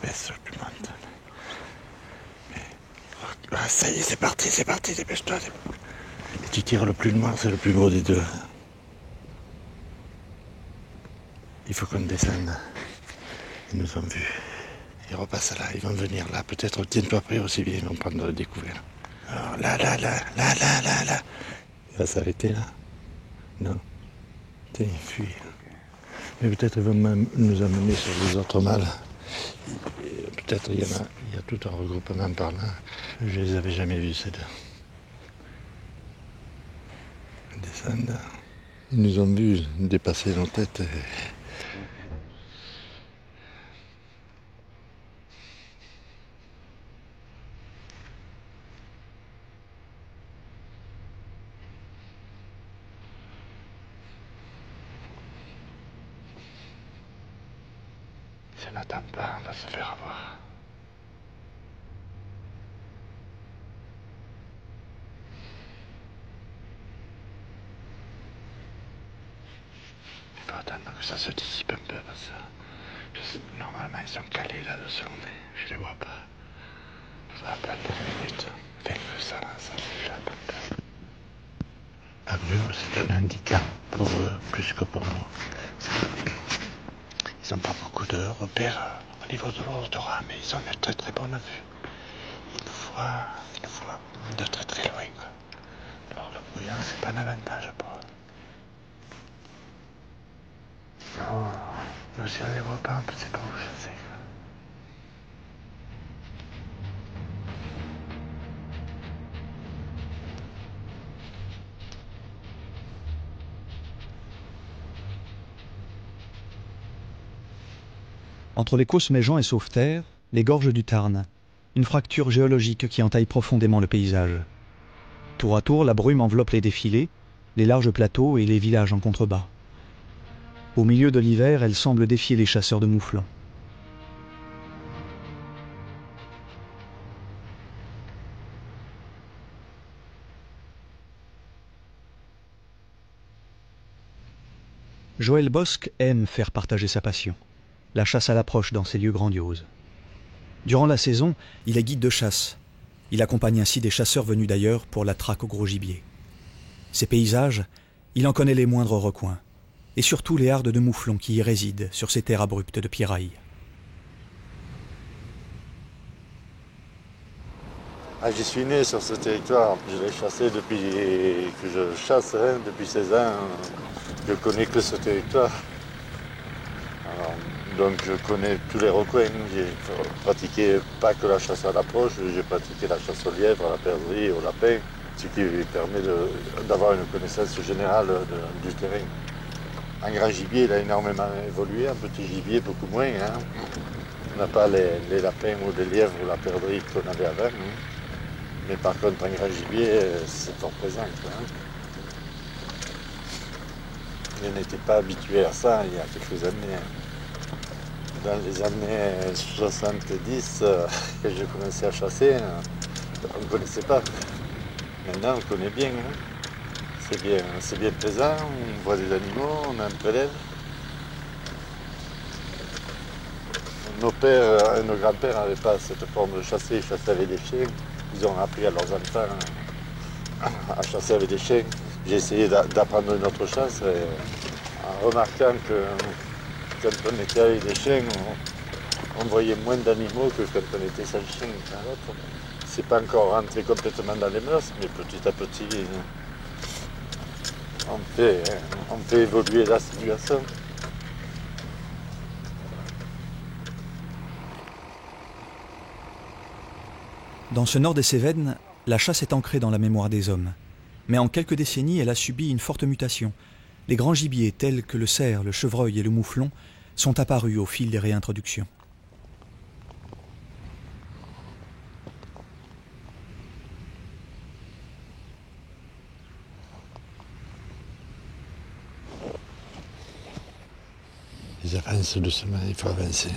baisse le plus lointain. Ah, ça y est, c'est parti, dépêche-toi. Et tu tires le plus loin, c'est le plus beau des deux. Il faut qu'on descende. Ils nous ont vus. Ils repassent là, ils vont venir là. Peut-être, tiens-toi prêt aussi bien, ils vont prendre le découvert. Alors là. Il va s'arrêter là. Non. Tiens, il fuit. Mais peut-être ils vont même nous amener sur les autres mâles. Peut-être il y a tout un regroupement par là. Je les avais jamais vus ces deux. Ils descendent. Ils nous ont vus dépasser nos têtes. Si on n'attend pas, on va se faire avoir. Il faut attendre que ça se dissipe un peu parce que normalement ils sont calés là-dessous, mais je les vois pas. Ça va prendre 2 minutes. Fait que ça s'échappe un peu. La brume, c'est un handicap pour eux plus que pour nous. Ils n'ont pas beaucoup de repères au niveau de l'odorat, mais ils ont une très très bonne vue. Ils nous voient de très très loin. Alors le brouillard, c'est pas un avantage pour eux. Non, nous si on les voit pas, on ne sait pas où chasser. Entre les Causses-Méjean et Sauveterre, les gorges du Tarn, une fracture géologique qui entaille profondément le paysage. Tour à tour, la brume enveloppe les défilés, les larges plateaux et les villages en contrebas. Au milieu de l'hiver, elle semble défier les chasseurs de mouflons. Joël Bosque aime faire partager sa passion, la chasse à l'approche dans ces lieux grandioses. Durant la saison, il est guide de chasse. Il accompagne ainsi des chasseurs venus d'ailleurs pour la traque au gros gibier. Ces paysages, il en connaît les moindres recoins, et surtout les hardes de mouflons qui y résident sur ces terres abruptes de pierrailles. J'y suis né sur ce territoire. Je l'ai chassé depuis que je chasse, depuis 16 ans. Je connais que ce territoire. Alors, donc je connais tous les recoins. J'ai pratiqué pas que la chasse à l'approche, j'ai pratiqué la chasse au lièvre, à la perdrix, au lapin, ce qui permet d'avoir une connaissance générale du terrain. En grand gibier, il a énormément évolué, en petit gibier, beaucoup moins. On n'a pas les lapins ou les lièvres ou la perdrix qu'on avait avant. Mais par contre, en grand gibier, c'est fort présent. Je n'étais pas habitué à ça il y a quelques années. Dans les années 70, quand j'ai commencé à chasser, on ne connaissait pas. Maintenant, on connaît bien. C'est bien présent, on voit des animaux, on en prélève. Nos pères et nos grands-pères n'avaient pas cette forme de chasser, ils chassaient avec des chiens. Ils ont appris à leurs enfants à chasser avec des chiens. J'ai essayé d'apprendre une autre chasse en remarquant que quand on était avec des chiens, on voyait moins d'animaux que quand on était sans chien. C'est pas encore rentré complètement dans les mœurs, mais petit à petit, on fait évoluer la situation. Dans ce nord des Cévennes, la chasse est ancrée dans la mémoire des hommes. Mais en quelques décennies, elle a subi une forte mutation. Les grands gibiers tels que le cerf, le chevreuil et le mouflon sont apparus au fil des réintroductions. Ils avancent doucement, il faut avancer.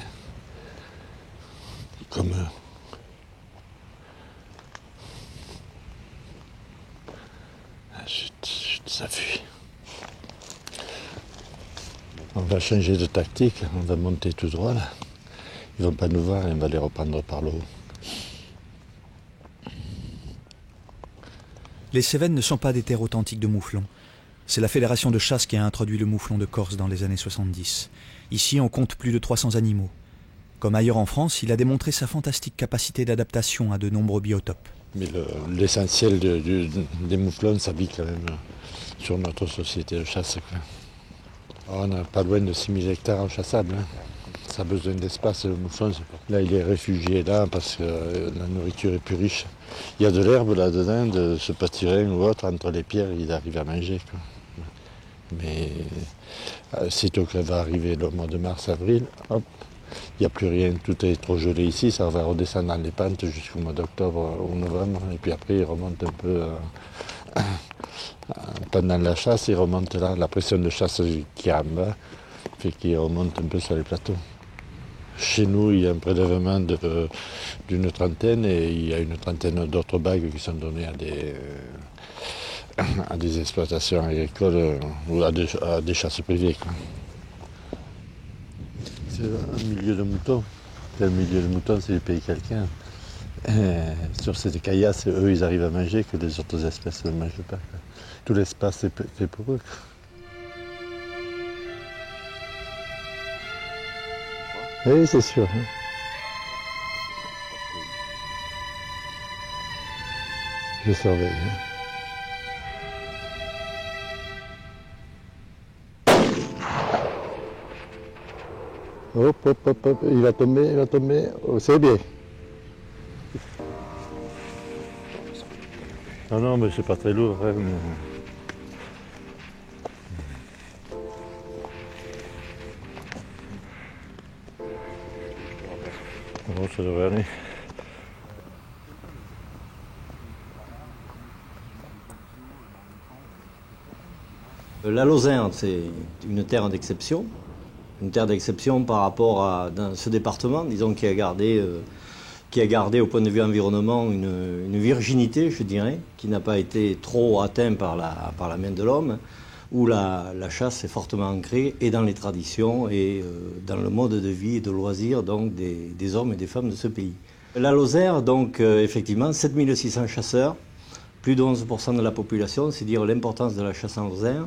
Comme eux. Chut, ça fuit. On va changer de tactique, on va monter tout droit là. Ils ne vont pas nous voir et on va les reprendre par le haut. Les Cévennes ne sont pas des terres authentiques de mouflons. C'est la fédération de chasse qui a introduit le mouflon de Corse dans les années 70. Ici, on compte plus de 300 animaux. Comme ailleurs en France, il a démontré sa fantastique capacité d'adaptation à de nombreux biotopes. Mais l'essentiel des mouflons s'habille quand même sur notre société de chasse, quoi. On n'a pas loin de 6000 hectares en chassable. Hein. Ça a besoin d'espace, le mouflon. Là, il est réfugié là parce que la nourriture est plus riche. Il y a de l'herbe là-dedans, de ce petit terrain ou autre, entre les pierres, il arrive à manger, quoi. Mais sitôt que va arriver le mois de mars, avril, hop, il n'y a plus rien, tout est trop gelé ici, ça va redescendre dans les pentes jusqu'au mois d'octobre ou novembre, et puis après il remonte un peu pendant la chasse, il remonte là, la pression de chasse qui est en bas, fait qu'il remonte un peu sur les plateaux. Chez nous, il y a un prélèvement d'une trentaine et il y a une trentaine d'autres bagues qui sont données à des exploitations agricoles ou à des chasses privées, quoi. C'est un milieu de moutons. Le milieu de moutons, c'est le pays quelqu'un. Sur ces caillasses, eux, ils arrivent à manger que les autres espèces ne mangent pas, quoi. Tout l'espace est fait pour eux, quoi. Oui, c'est sûr. Je surveille. Hop, hop, hop, hop, il va tomber. Oh, c'est bien. Non, mais c'est pas très lourd, hein, mais... Bon, ça devrait aller. La Lozère, c'est une terre d'exception. Une terre d'exception par rapport à dans ce département, disons, qui a gardé au point de vue environnement une virginité, je dirais, qui n'a pas été trop atteinte par la main de l'homme, où la chasse est fortement ancrée et dans les traditions et dans le mode de vie et de loisirs donc, des hommes et des femmes de ce pays. La Lozère, donc effectivement, 7600 chasseurs, plus de 11% de la population, c'est dire l'importance de la chasse en Lozère.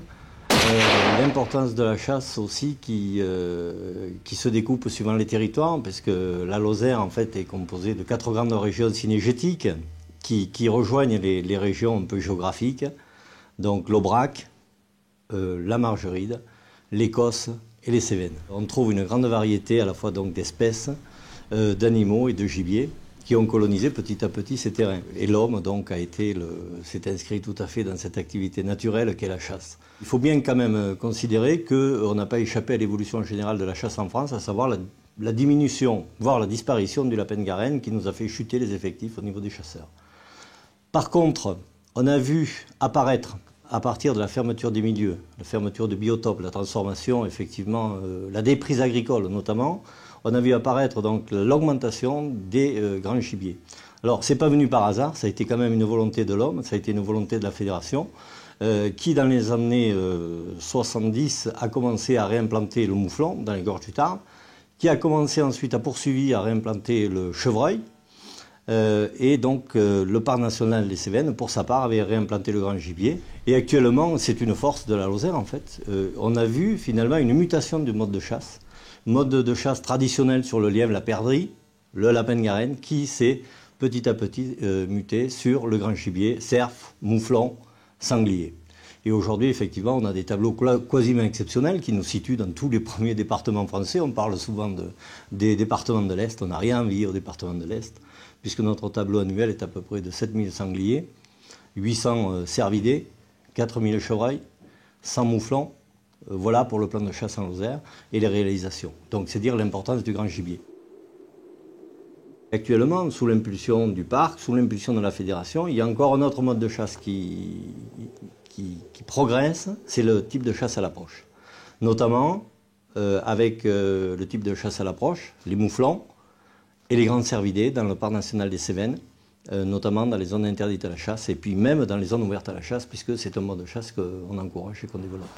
L'importance de la chasse aussi qui se découpe suivant les territoires, parce que la Lozère en fait est composée de 4 grandes régions synégétiques qui rejoignent les régions un peu géographiques, donc l'Aubrac, la Margeride, l'Écosse et les Cévennes. On trouve une grande variété à la fois donc d'espèces, d'animaux et de gibier qui ont colonisé petit à petit ces terrains. Et l'homme donc s'est inscrit tout à fait dans cette activité naturelle qu'est la chasse. Il faut bien quand même considérer qu'on n'a pas échappé à l'évolution générale de la chasse en France, à savoir la diminution, voire la disparition du lapin de Garenne qui nous a fait chuter les effectifs au niveau des chasseurs. Par contre, on a vu apparaître, à partir de la fermeture des milieux, la fermeture de biotopes, la transformation, effectivement, la déprise agricole notamment, on a vu apparaître donc l'augmentation des grands gibiers. Alors, c'est pas venu par hasard, ça a été quand même une volonté de l'homme, ça a été une volonté de la fédération, qui dans les années 70 a commencé à réimplanter le mouflon dans les gorges du Tarn, qui a commencé ensuite à poursuivre à réimplanter le chevreuil, et donc le parc national des Cévennes, pour sa part, avait réimplanté le grand gibier. Et actuellement, c'est une force de la Lozère en fait. On a vu finalement une mutation du mode de chasse traditionnel sur le lièvre, la perdrix, le lapin de Garenne, qui s'est petit à petit muté sur le grand gibier, cerf, mouflon, sanglier. Et aujourd'hui, effectivement, on a des tableaux quasiment exceptionnels qui nous situent dans tous les premiers départements français. On parle souvent des départements de l'Est. On n'a rien à envier au département de l'Est, puisque notre tableau annuel est à peu près de 7000 sangliers, 800 cervidés, 4000 chevreuils, 100 mouflons. Voilà pour le plan de chasse en Lozère et les réalisations. Donc c'est dire l'importance du grand gibier. Actuellement, sous l'impulsion du parc, sous l'impulsion de la fédération, il y a encore un autre mode de chasse qui progresse, c'est le type de chasse à l'approche. Notamment avec le type de chasse à l'approche, les mouflons et les grands cervidés dans le parc national des Cévennes, notamment dans les zones interdites à la chasse et puis même dans les zones ouvertes à la chasse, puisque c'est un mode de chasse qu'on encourage et qu'on développe.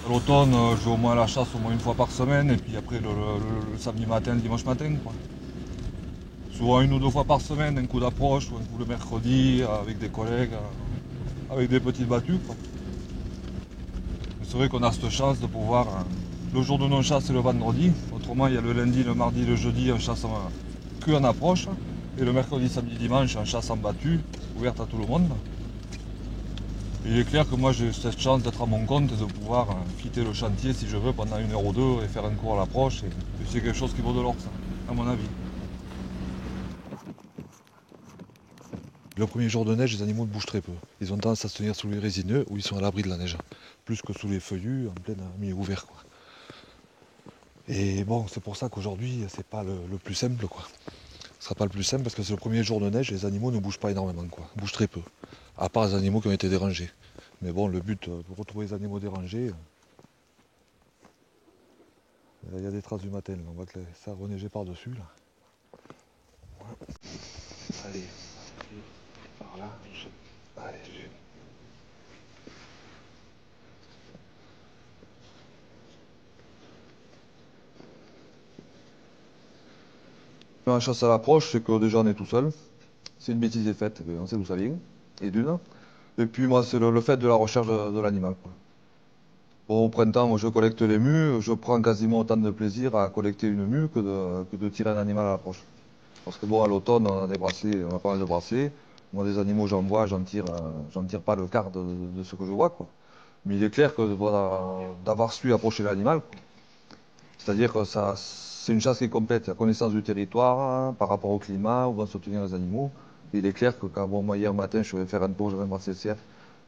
À l'automne, je vais au moins à la chasse au moins une fois par semaine et puis après le samedi matin, le dimanche matin, quoi. Souvent 1 ou 2 fois par semaine, un coup d'approche ou un coup le mercredi avec des collègues, avec des petites battues, quoi. C'est vrai qu'on a cette chance de pouvoir. Le jour de non-chasse, c'est le vendredi. Autrement, il y a le lundi, le mardi, le jeudi, en chasse que en approche. Et le mercredi, samedi, dimanche, en chasse en battue, ouverte à tout le monde. Et il est clair que moi, j'ai cette chance d'être à mon compte et de pouvoir quitter le chantier si je veux pendant 1 heure ou 2 et faire un cours à l'approche. Et c'est quelque chose qui vaut de l'or, ça, à mon avis. Le premier jour de neige, les animaux ne bougent très peu. Ils ont tendance à se tenir sous les résineux où ils sont à l'abri de la neige, plus que sous les feuillus en plein milieu ouvert, quoi. Et bon, c'est pour ça qu'aujourd'hui, c'est pas le plus simple, quoi. Ce sera pas le plus simple parce que c'est le premier jour de neige et les animaux ne bougent pas énormément, quoi. Ils bougent très peu. À part les animaux qui ont été dérangés. Mais bon, le but pour retrouver les animaux dérangés, il y a des traces du matin, là. On voit que ça a reneigé par-dessus, là. Voilà. Allez, par là. Allez, la chasse à l'approche, c'est que déjà on est tout seul. C'est une bêtise est faite, on sait d'où ça vient. Et d'une. Et puis moi, c'est le fait de la recherche de l'animal, quoi. Bon, au printemps, moi, je collecte les mues. Je prends quasiment autant de plaisir à collecter une mue que de tirer un animal à l'approche. Parce que bon, à l'automne, on a des bracelets, on a pas mal de bracelets. Moi, des animaux, j'en vois, j'en tire pas le quart de ce que je vois, quoi. Mais il est clair que voilà, d'avoir su approcher l'animal, c'est-à-dire que ça, c'est une chasse qui est complète. La connaissance du territoire, hein, par rapport au climat, où vont se tenir les animaux. Et il est clair que quand, bon, moi, hier matin, je vais faire un tour, j'avais un bracelet de cerf.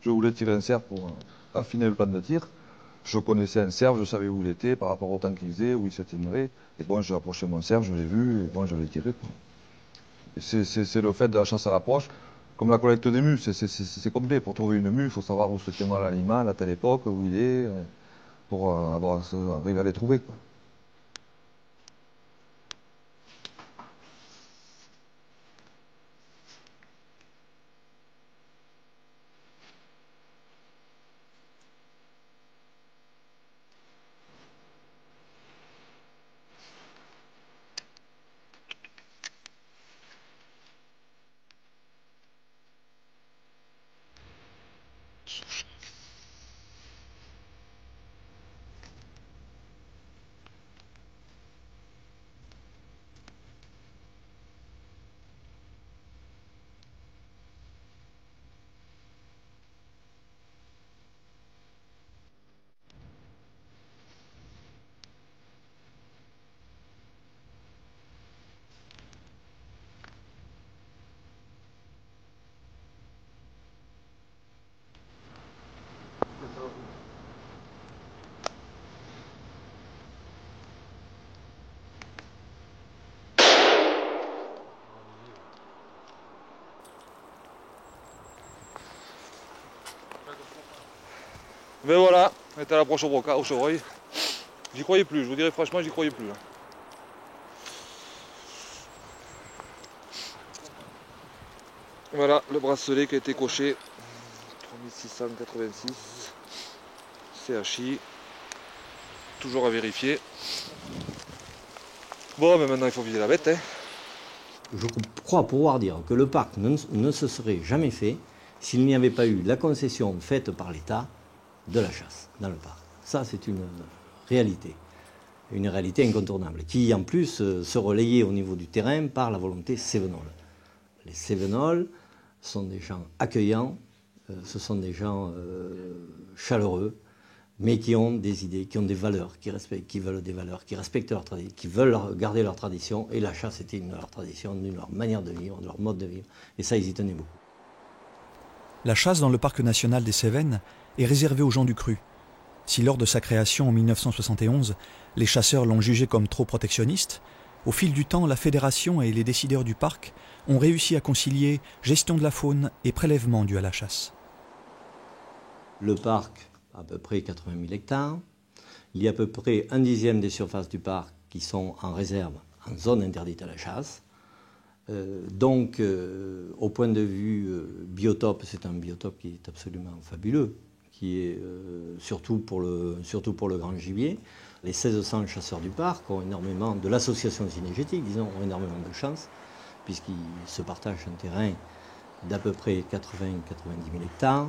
Je voulais tirer un cerf pour affiner le plan de tir. Je connaissais un cerf, je savais où il était, par rapport au temps qu'il faisait, où il s'atténuerait. Et bon, j'ai approché mon cerf, je l'ai vu, et bon, je l'ai tiré, quoi. Et c'est le fait de la chasse à l'approche. Comme la collecte des mues, c'est complet. Pour trouver une mue, il faut savoir où se tient l'animal, à telle époque, où il est, pour arriver à les trouver, quoi. Ben voilà, on est à l'approche au chevreuil. J'y croyais plus, je vous dirais franchement, j'y croyais plus, hein. Voilà le bracelet qui a été coché. 3686 CHI. Toujours à vérifier. Bon, mais maintenant il faut viser la bête, hein. Je crois pouvoir dire que le parc ne se serait jamais fait s'il n'y avait pas eu la concession faite par l'État de la chasse dans le parc. Ça, c'est une réalité incontournable, qui en plus se relayait au niveau du terrain par la volonté cévenole. Les cévenols sont des gens accueillants, ce sont des gens chaleureux, mais qui ont des idées, qui ont des valeurs, qui veulent des valeurs, qui respectent leur tradition, qui veulent garder leur tradition. Et la chasse était une de leurs traditions, une de leur manière de vivre, de leur mode de vivre. Et ça, ils y tenaient beaucoup. La chasse dans le parc national des Cévennes est réservée aux gens du cru. Si lors de sa création en 1971, les chasseurs l'ont jugée comme trop protectionniste, au fil du temps, la fédération et les décideurs du parc ont réussi à concilier gestion de la faune et prélèvement dû à la chasse. Le parc a à peu près 80 000 hectares. Il y a à peu près 1/10 des surfaces du parc qui sont en réserve, en zone interdite à la chasse. Au point de vue biotope, c'est un biotope qui est absolument fabuleux, qui est surtout pour le grand gibier. Les 1600 chasseurs du parc ont énormément, de l'association cynégétique, disons, ont énormément de chance, puisqu'ils se partagent un terrain d'à peu près 80-90 000 hectares.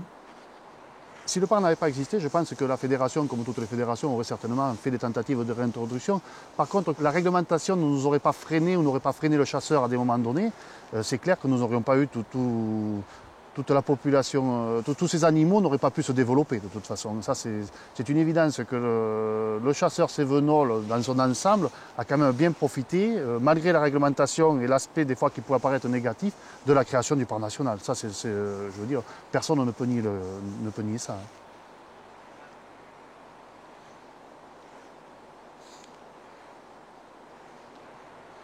Si le parc n'avait pas existé, je pense que la fédération, comme toutes les fédérations, aurait certainement fait des tentatives de réintroduction. Par contre, la réglementation ne nous aurait pas freiné ou n'aurait pas freiné le chasseur à des moments donnés. C'est clair que nous n'aurions pas eu toute la population, tous ces animaux n'auraient pas pu se développer de toute façon. Ça, c'est une évidence que le chasseur cévenol, dans son ensemble, a quand même bien profité, malgré la réglementation et l'aspect des fois qui pouvait apparaître négatif, de la création du parc national. Ça, je veux dire, personne ne peut nier ça.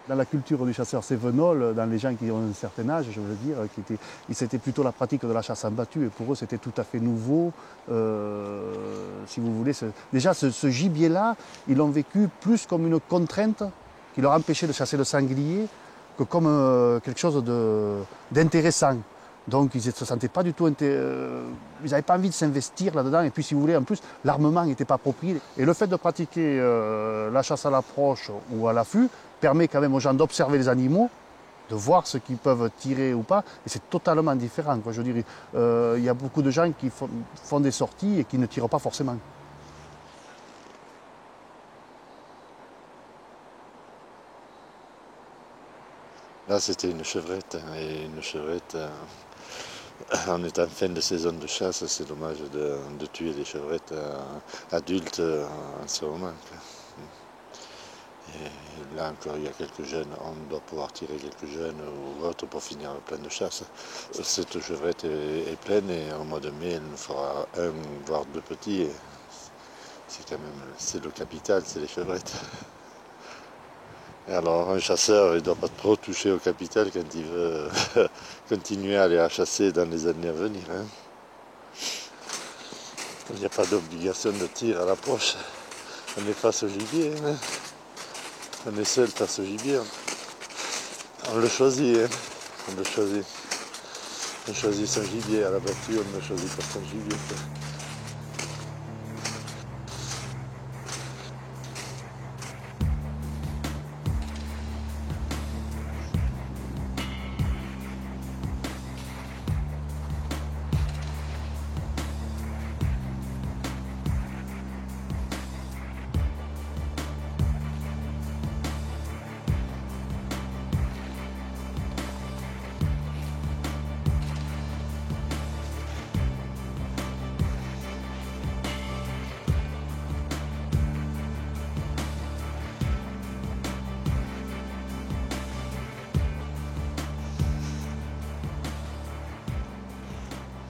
Dans la culture du chasseur cévenol, dans les gens qui ont un certain âge, je veux dire, c'était plutôt la pratique de la chasse en battue, et pour eux c'était tout à fait nouveau. Si vous voulez, déjà ce gibier-là, ils l'ont vécu plus comme une contrainte qui leur empêchait de chasser le sanglier que comme quelque chose d'intéressant. Donc ils ne se sentaient pas du tout, ils n'avaient pas envie de s'investir là-dedans. Et puis si vous voulez, en plus, l'armement n'était pas approprié. Et le fait de pratiquer la chasse à l'approche ou à l'affût permet quand même aux gens d'observer les animaux, de voir ce qu'ils peuvent tirer ou pas. Et c'est totalement différent, quoi. Je veux dire, il y a beaucoup de gens qui font des sorties et qui ne tirent pas forcément. Là, c'était une chevrette. Et une chevrette, en étant en fin de saison de chasse, c'est dommage de tuer des chevrettes adultes en ce moment. Et là encore, il y a quelques jeunes, on doit pouvoir tirer quelques jeunes ou autres pour finir le plein de chasse. Cette chevrette est pleine et au mois de mai, elle nous fera un, voire deux petits. Et c'est le capital, c'est les chevrettes. Et alors un chasseur, il ne doit pas trop toucher au capital quand il veut continuer à aller à chasser dans les années à venir. Hein. Il n'y a pas d'obligation de tir à l'approche. On est face au gibier. Hein. On est seul face au gibier. On le choisit. Hein. On le choisit. On choisit son gibier à la battue, on ne choisit pas son gibier.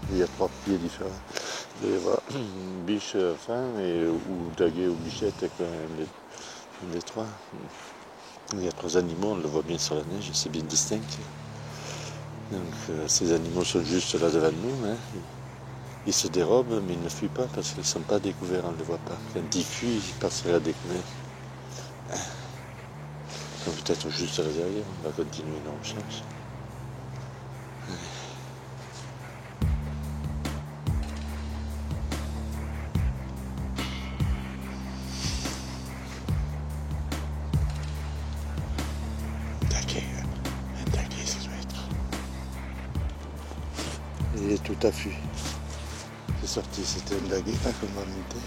Il y a 3 pieds différents. Il y avoir biche fin ou daguet ou bichette, les 3. Il y a 3 animaux, on le voit bien sur la neige, c'est bien distinct. Donc ces animaux sont juste là devant nous. Hein. Ils se dérobent, mais ils ne fuient pas parce qu'ils ne sont pas découverts, on ne les voit pas. Quand ils fuient, ils passeraient à découvert. Donc peut-être juste là derrière, on va continuer nos recherches. Un daguet, ça doit être. Il est tout affût. C'est sorti, c'était un daguet là qu'on va monter.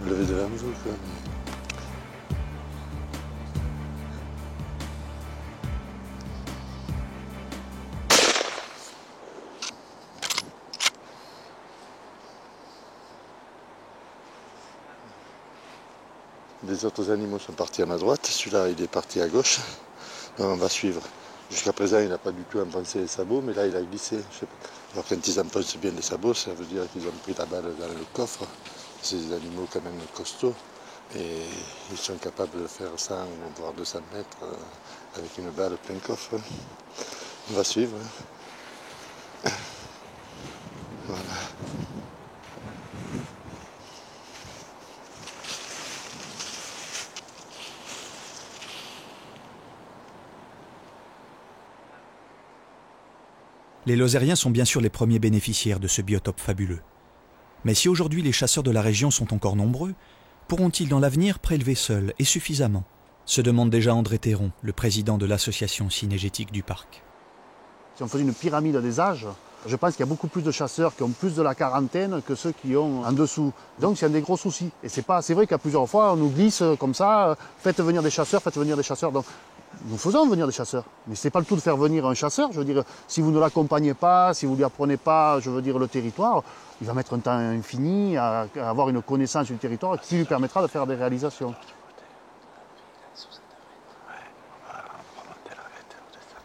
Lever de la mesure quoi. Les autres animaux sont partis à ma droite, celui-là il est parti à gauche. Donc on va suivre. Jusqu'à présent il n'a pas du tout enfoncé les sabots, mais là il a glissé. Je sais pas. Alors quand ils enfoncent bien les sabots, ça veut dire qu'ils ont pris la balle dans le coffre. C'est des animaux quand même costauds et ils sont capables de faire 100 voire 200 mètres avec une balle plein coffre. On va suivre. Voilà. Les Lozériens sont bien sûr les premiers bénéficiaires de ce biotope fabuleux. Mais si aujourd'hui les chasseurs de la région sont encore nombreux, pourront-ils dans l'avenir prélever seuls et suffisamment? Se demande déjà André Théron, le président de l'association cynégétique du parc. Si on faisait une pyramide des âges, je pense qu'il y a beaucoup plus de chasseurs qui ont plus de la quarantaine que ceux qui ont en dessous. Donc c'est un des gros soucis. Et c'est vrai qu'à plusieurs fois, on nous glisse comme ça, faites venir des chasseurs, faites venir des chasseurs. Donc nous faisons venir des chasseurs. Mais ce n'est pas le tout de faire venir un chasseur. Je veux dire, si vous ne l'accompagnez pas, si vous ne lui apprenez pas, je veux dire, le territoire, il va mettre un temps infini à avoir une connaissance du territoire qui lui permettra de faire des réalisations.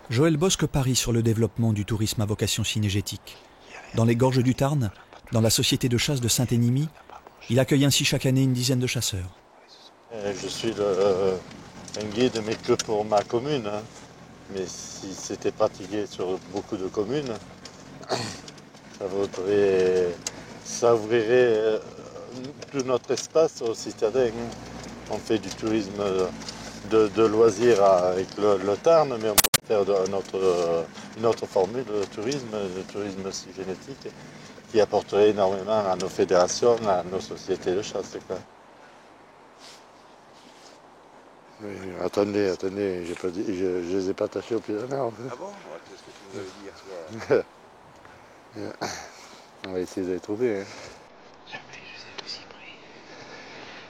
Joël Bosque parie sur le développement du tourisme à vocation cynégétique. Dans les gorges du Tarn, dans la société de chasse de Saint-Énimie, il accueille ainsi chaque année une dizaine de chasseurs. Je suis un guide, mais que pour ma commune. Hein. Mais si c'était pratiqué sur beaucoup de communes, ça ouvrirait tout notre espace aux citadins. On fait du tourisme de loisirs avec le Tarn, mais on peut faire une autre formule de tourisme, le tourisme cynégétique, qui apporterait énormément à nos fédérations, à nos sociétés de chasse. Quoi. Oui, attendez, je les ai pas attachés au pied d'un arbre. Ah bon? C'est ce que tu nous avais dit hier soir. On va essayer de les trouver. Hein. Jamais je les ai aussi pris.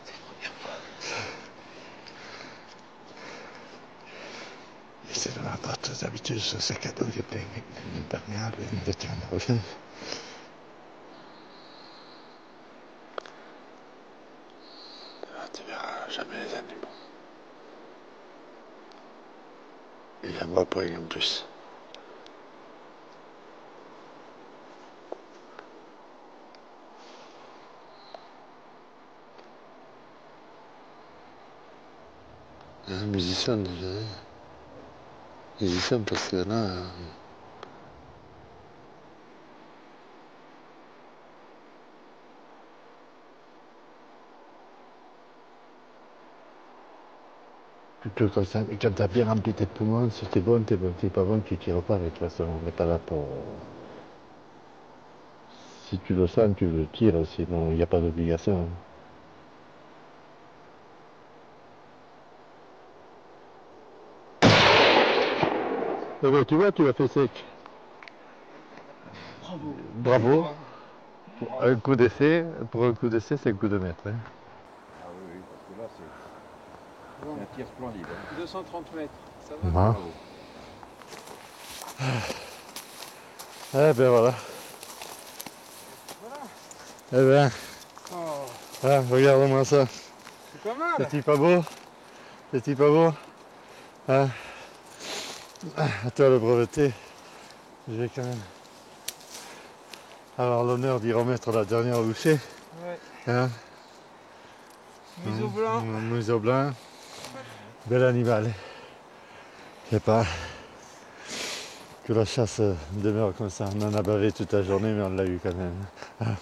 C'est la première fois. C'est dans la boîte, d'habitude, ce sac à dos, il y a plein d'imperméables et de tiens. Tu verras jamais les animaux. Et la voix pour en plus. Un musicien déjà. Musicien parce que là. Plutôt comme ça, mais quand t'as bien rempli tes poumons, si t'es bon, t'es pas bon, tu tires pas, mais de toute façon, on n'est pas là pour. Si tu le sens, tu le tires, sinon il n'y a pas d'obligation. Eh ben, tu vois, tu l'as fait sec. Bravo. Bravo. Pour un coup d'essai, c'est un coup de maître. Hein. Ah oui, parce que là, c'est un tir splendide. 230 mètres, ça va? Bravo. Eh ben voilà. Eh ben, ah, regarde-moi ça. C'est pas mal. C'est-il pas beau? C'est-il pas beau? Hein? À toi le breveté. Je vais quand même avoir l'honneur d'y remettre la dernière bouchée. Ouais. Hein? Museau blanc. Museau blanc. Bel animal. Je sais pas que la chasse demeure comme ça. On en a bavé toute la journée, mais on l'a eu quand même. Ah.